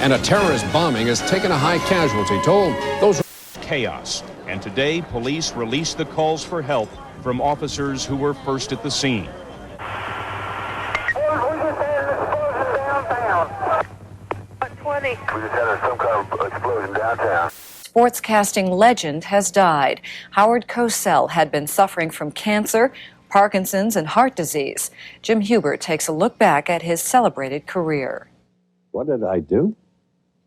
And a terrorist bombing has taken a high casualty toll. Those chaos. And today, police released the calls for help from officers who were first at the scene. We just had an explosion downtown. 20. We just had some kind of explosion downtown. Sportscasting legend has died. Howard Cosell had been suffering from cancer, Parkinson's, and heart disease. Jim Hubert takes a look back at his celebrated career. What did I do?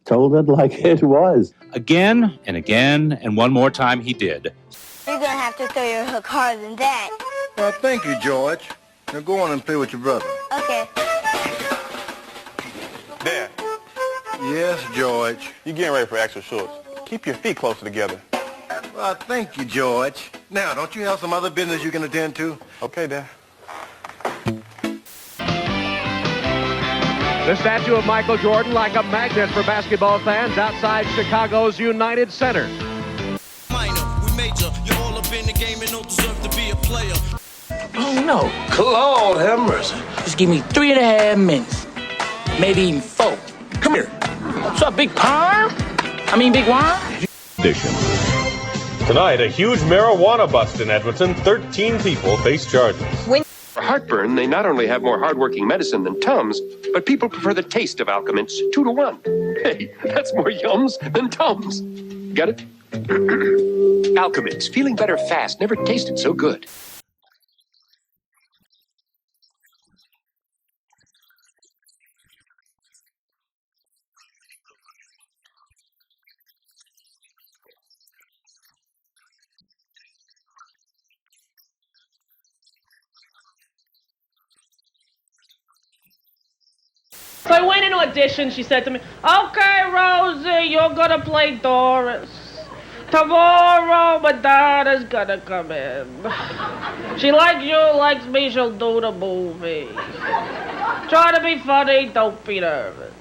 Told it like it was. Again and again, and one more time he did. You're gonna have to throw your hook harder than that. Well, thank you, George. Now go on and play with your brother. Okay. Dad. Yes, George. You're getting ready for extra shorts. Keep your feet closer together. Well, thank you, George. Now, don't you have some other business you can attend to? Okay, Dad. The statue of Michael Jordan like a magnet for basketball fans outside Chicago's United Center. Oh, no. Lord have mercy. Just give me 3.5 minutes. Maybe even 4. Come here. What's up, big perm? Big wine? Tonight, a huge marijuana bust in Edmonton. 13 people face charges. For heartburn, they not only have more hardworking medicine than Tums, but people prefer the taste of Alka-Mints 2 to 1. Hey, that's more Yums than Tums. Got it? Alka-Mints, feeling better fast, never tasted so good. So I went in to audition. She said to me, "Okay, Rosie, you're gonna play Doris. Tomorrow, Madonna's gonna come in. She likes you, likes me, she'll do the movie. Try to be funny, don't be nervous."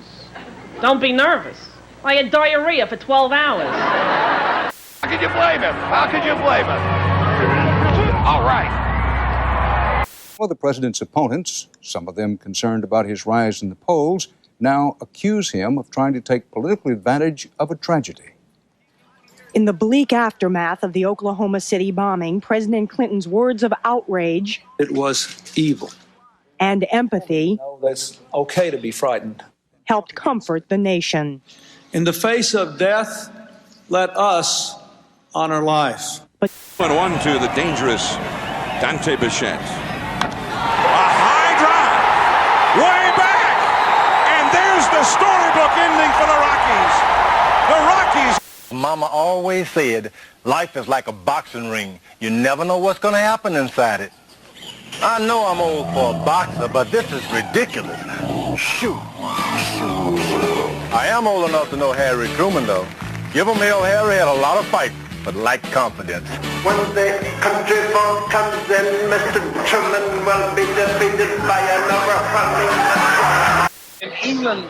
Don't be nervous? I had diarrhea for 12 hours. How could you blame him? How could you blame him? All right. One of the president's opponents, some of them concerned about his rise in the polls, now accuse him of trying to take political advantage of a tragedy. In the bleak aftermath of the Oklahoma City bombing, President Clinton's words of outrage, It was evil. and empathy It's okay to be frightened. helped comfort the nation. In the face of death, let us honor life. But on to the dangerous Dante Bichette. A high drive, way back, and there's the storybook ending for the Rockies. The Rockies. Mama always said, life is like a boxing ring. You never know what's going to happen inside it. I know I'm old for a boxer, but this is ridiculous. Shoot. I am old enough to know Harry Truman, though. Give him hell, Harry had a lot of fight, but lacked confidence. When the country ball comes in, Mr. Truman will be defeated by another funding. In England,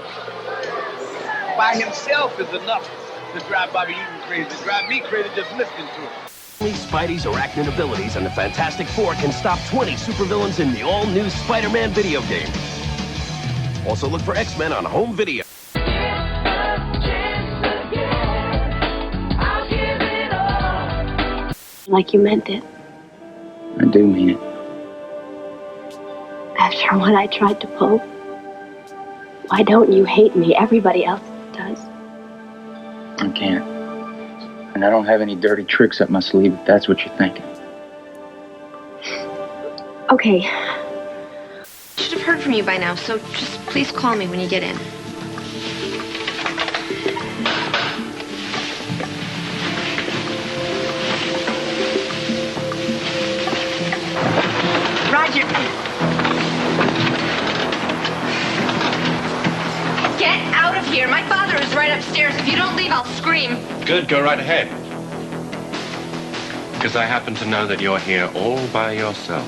by himself is enough to drive Bobby Eaton crazy, to drive me crazy just listening to it. Only Spidey's arachnid abilities and the Fantastic Four can stop 20 supervillains in the all-new Spider-Man video game. Also look for X-Men on home video. Like you meant it. I do mean it. After what I tried to pull, why don't you hate me? Everybody else does. I can't. And I don't have any dirty tricks up my sleeve, if that's what you're thinking. Okay. I should have heard from you by now, so just please call me when you get in. Roger. Get out of here. My father is right upstairs. If you don't leave, I'll scream. Good, go right ahead. Because I happen to know that you're here all by yourself.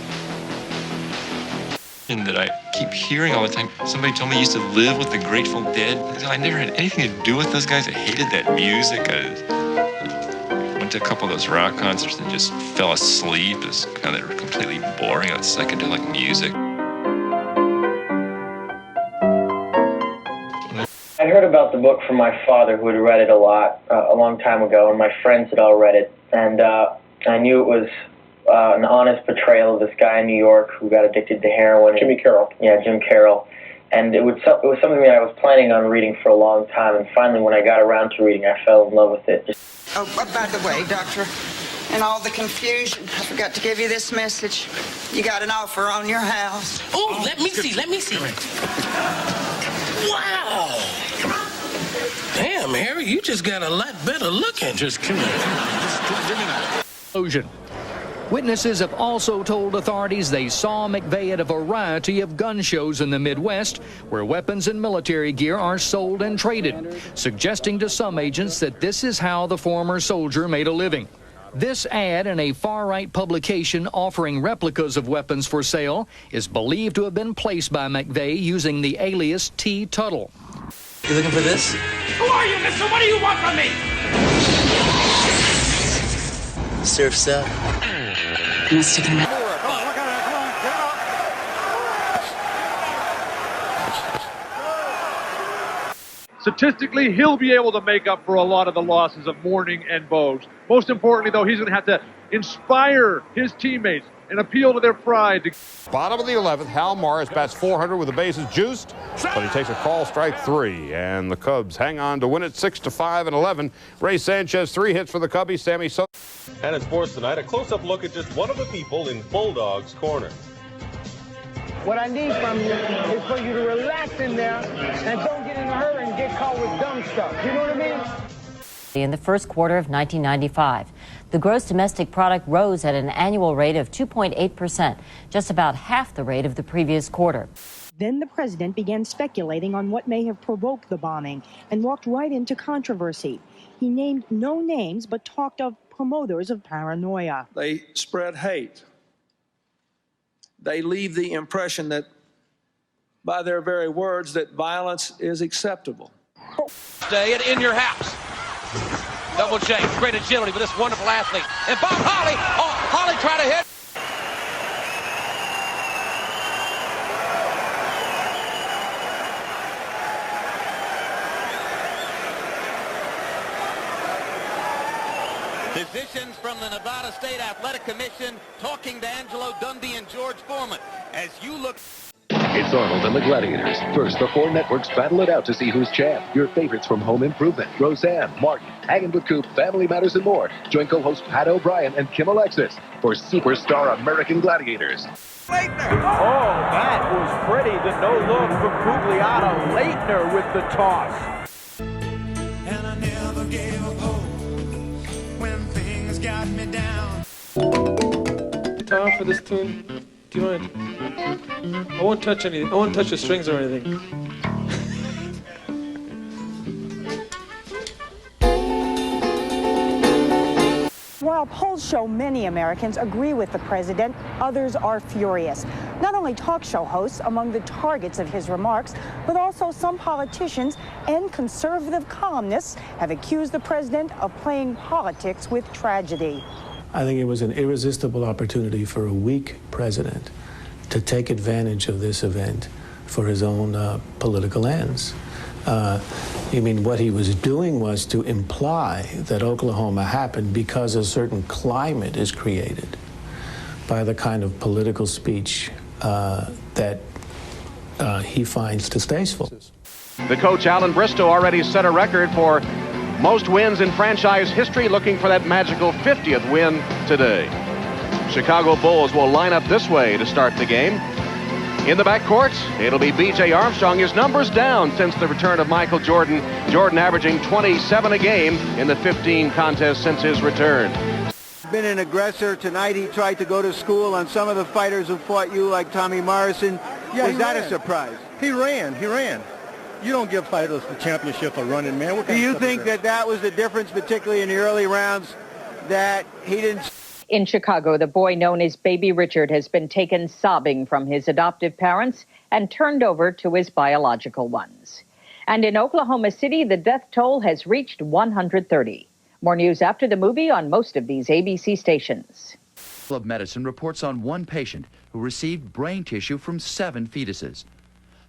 And that I keep hearing all the time. Somebody told me he used to live with the Grateful Dead. I never had anything to do with those guys. I hated that music. I went to a couple of those rock concerts and just fell asleep. It was kind of completely boring. It's psychedelic music. I heard about the book from my father, who had read it a long time ago, and my friends had all read it. And I knew it was an honest portrayal of this guy in New York who got addicted to heroin. Jimmy Carroll. Yeah, Jim Carroll. And it was something that I was planning on reading for a long time, and finally when I got around to reading, I fell in love with it. Oh, by the way, Doctor, in all the confusion, I forgot to give you this message. You got an offer on your house. Oh, let me see. Wow. Damn, Harry, you just got a lot better looking. Just come here. Explosion. Witnesses have also told authorities they saw McVeigh at a variety of gun shows in the Midwest where weapons and military gear are sold and traded, suggesting to some agents that this is how the former soldier made a living. This ad in a far-right publication offering replicas of weapons for sale is believed to have been placed by McVeigh using the alias T. Tuttle. You looking for this? Who are you, mister? What do you want from me? Surf's up. Must have been... Statistically, he'll be able to make up for a lot of the losses of Mourning and Boggs. Most importantly, though, he's going to have to inspire his teammates and appeal to their pride. Bottom of the 11th, Hal Morris bats 400 with the bases juiced, but he takes a call strike 3, and the Cubs hang on to win it 6-5 and 11. Ray Sanchez 3 hits for the Cubbies. Sammy Sosa. And in sports tonight, a close-up look at just one of the people in Bulldog's corner. What I need from you is for you to relax in there and don't get in a hurry and get caught with dumb stuff. You know what I mean? In the first quarter of 1995, the gross domestic product rose at an annual rate of 2.8%, just about half the rate of the previous quarter. Then the president began speculating on what may have provoked the bombing and walked right into controversy. He named no names but talked of promoters of paranoia. They spread hate. They leave the impression that, by their very words, that violence is acceptable. Stay it in your house. Double J, great agility with this wonderful athlete. And Bob Holly, Holly tried to hit. Physicians from the Nevada State Athletic Commission talking to Angelo Dundee and George Foreman as you look. It's Arnold and the Gladiators. First, the four networks battle it out to see who's champ. Your favorites from Home Improvement, Roseanne, Martin, Hanging with Coop, Family Matters, and more. Join co-hosts Pat O'Brien and Kim Alexis for Superstar American Gladiators. Leitner. Oh, that was pretty. The no look from Pugliano. Leitner with the toss. And I never gave up hope when things got me down. Time for this tune. Do you mind? I won't touch anything. I won't touch the strings or anything. While polls show many Americans agree with the president, others are furious. Not only talk show hosts among the targets of his remarks, but also some politicians and conservative columnists have accused the president of playing politics with tragedy. I think it was an irresistible opportunity for a weak president to take advantage of this event for his own political ends. What he was doing was to imply that Oklahoma happened because a certain climate is created by the kind of political speech that he finds distasteful. The coach, Alan Bristow, already set a record for most wins in franchise history, looking for that magical 50th win today. Chicago Bulls will line up this way to start the game. In the backcourt, it'll be B.J. Armstrong. His numbers down since the return of Michael Jordan. Jordan averaging 27 a game in the 15 contests since his return. Been an aggressor. Tonight he tried to go to school on some of the fighters who fought you, like Tommy Morrison. Yeah, Was that a surprise? He ran. You don't give fighters the championship for running, man. Do you think that was the difference, particularly in the early rounds, that he didn't... In Chicago, the boy known as Baby Richard has been taken sobbing from his adoptive parents and turned over to his biological ones. And in Oklahoma City, the death toll has reached 130. More news after the movie on most of these ABC stations. Of Medicine reports on one patient who received brain tissue from 7 fetuses.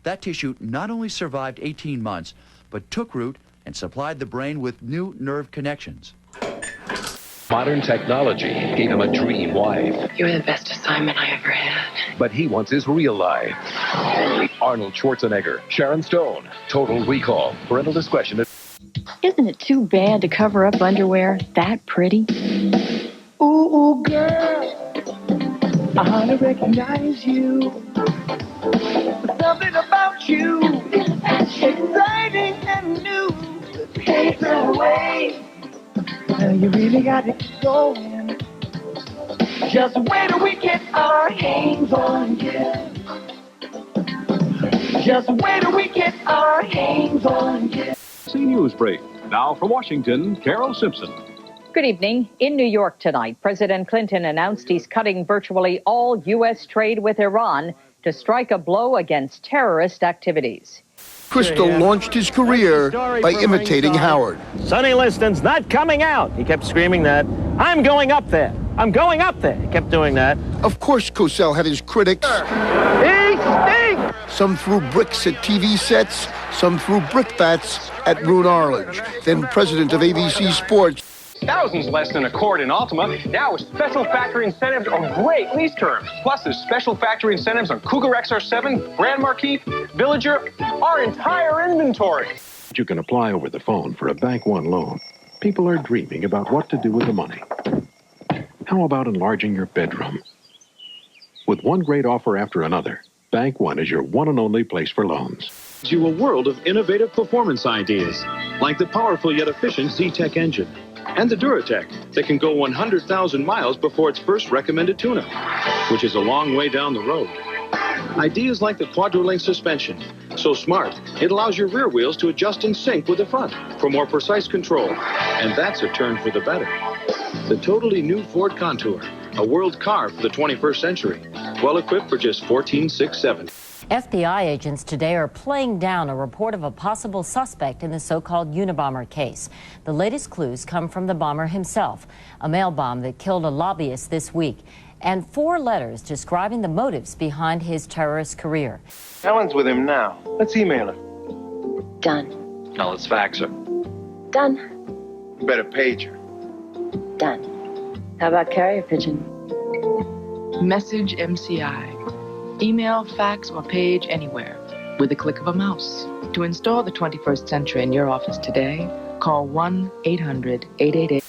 That tissue not only survived 18 months, but took root and supplied the brain with new nerve connections. Modern technology gave him a dream wife. You were the best assignment I ever had. But he wants his real life. Arnold Schwarzenegger, Sharon Stone, Total Recall. Parental discretion. Isn't it too bad to cover up underwear that pretty? Ooh, ooh, girl, I hardly recognize you. Something about you, exciting and new. Takes away. Now you really got it going. Just wait till we get our hands on you. Just wait till we get our hands on you. See News Break. Now from Washington, Carol Simpson. Good evening. In New York tonight, President Clinton announced he's cutting virtually all U.S. trade with Iran to strike a blow against terrorist activities. Crystal launched his career by imitating Howard. Sonny Liston's not coming out. He kept screaming that. I'm going up there. I'm going up there. He kept doing that. Of course, Cosell had his critics. He stinks! Some threw bricks at TV sets, some threw brickbats at Roone Arledge, then president of ABC Sports. Thousands less than Accord and Altima. Now with special factory incentives on great lease terms. Plus there's special factory incentives on Cougar XR7, Grand Marquis, Villager, our entire inventory. You can apply over the phone for a Bank One loan. People are dreaming about what to do with the money. How about enlarging your bedroom? With one great offer after another, Bank One is your one and only place for loans. To a world of innovative performance ideas, like the powerful yet efficient Z-Tech engine. And the Duratec that can go 100,000 miles before its first recommended tune-up, which is a long way down the road. Ideas like the Quadrolink suspension, so smart, it allows your rear wheels to adjust in sync with the front for more precise control. And that's a turn for the better. The totally new Ford Contour, a world car for the 21st century, well equipped for just $14,670. FBI agents today are playing down a report of a possible suspect in the so-called Unabomber case. The latest clues come from the bomber himself, a mail bomb that killed a lobbyist this week, and 4 letters describing the motives behind his terrorist career. Helen's with him now. Let's email her. Done. Now let's fax her. Done. You better page her. Done. How about carrier pigeon? Message MCI. Email, fax, or page anywhere with the click of a mouse. To install the 21st century in your office today, call 1-800-888.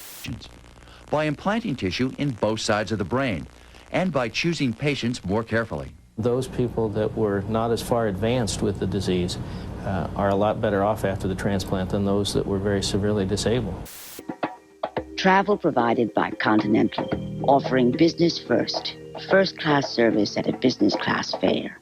By implanting tissue in both sides of the brain and by choosing patients more carefully. Those people that were not as far advanced with the disease are a lot better off after the transplant than those that were very severely disabled. Travel provided by Continental, offering business first class service at a business class fare.